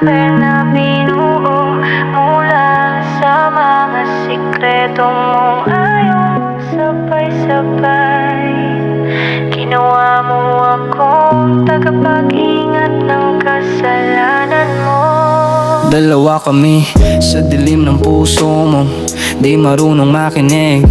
rapper na binuo mula sa mga sikreto mong ayaw mong sabay-sabay. Ginawa mo akong tagapag-ingat ng kasalanan mo. Dalawa kami sa dilim ng puso mo, di marunong makinig.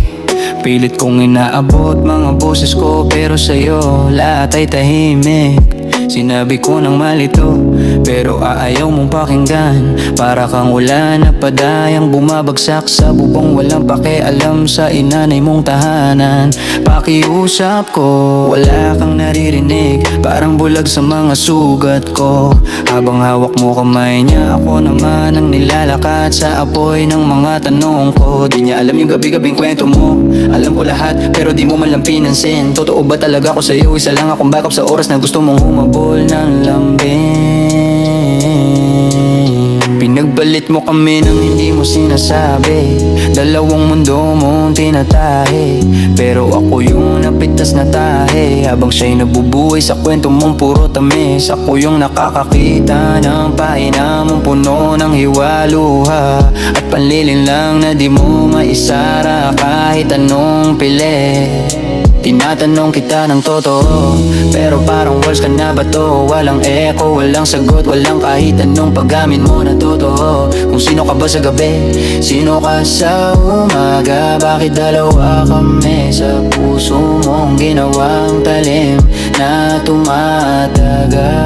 Pilit kong inaabot mga boses ko, pero sa'yo lahat ay tahimik. Sinabi ko ng malito, pero aayaw mong pakinggan. Para kang ulan na padayang bumabagsak sa bubong, walang pakialam sa inanay mong tahanan. Pakiusap ko, wala kang naririnig, parang bulag sa mga sugat ko. Habang hawak mo kamay niya, ako naman ang nilalakad sa apoy ng mga tanong ko. Di niya alam yung gabi-gabing kwento mo, alam ko lahat pero di mo man lang pinansin. Totoo ba talaga ako sa'yo? Isa lang akong backup sa oras na gusto mong humabol ng lambing. Pinagbalit mo kami nang hindi mo sinasabi, dalawang mundo mong tinatahi, pero ako yung napitas na tahi. Habang siya'y nabubuhay sa kwento mong puro tamis, ako yung nakakakita ng pahina mong puno ng hiwaluha at panlilin lang na di mo maisara kahit anong pilit. Tinatanong kita ng totoo, pero parang walls ka na ba to? Walang echo, walang sagot, walang kahit anong pag-amin mo na totoo. Kung sino ka ba sa gabi, sino ka sa umaga? Bakit dalawa kami sa puso mong ginawang talim na tumatagal?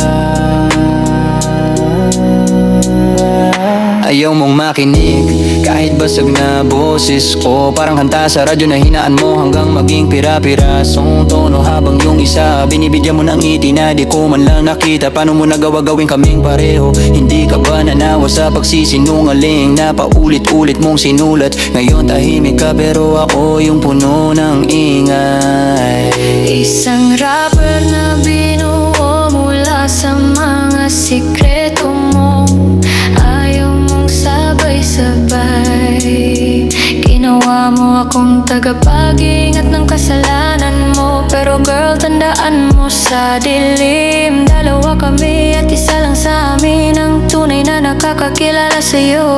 Ayaw mong makinig, kahit basag na boses ko. Parang hanta sa radyo na hinaan mo hanggang maging pira-pirasong tono. Habang yung isa, binibigyan mo ng ngiti na di ko man lang nakita. Paano mo nagawa gawin kaming pareho? Hindi ka ba nanawa sa pagsisinungaling na paulit-ulit mong sinulat? Ngayon tahimik ka pero ako yung puno ng ingay. Isang rapper na binuo mula sa mga sikreto mo, ayaw mong sabay-sabay. Ginawa mo akong tagapag-ingat ng kasalanan mo, pero girl, tandaan mo sa dilim, dalawa kami at isa lang sa amin ang tunay na nakakakilala sa'yo.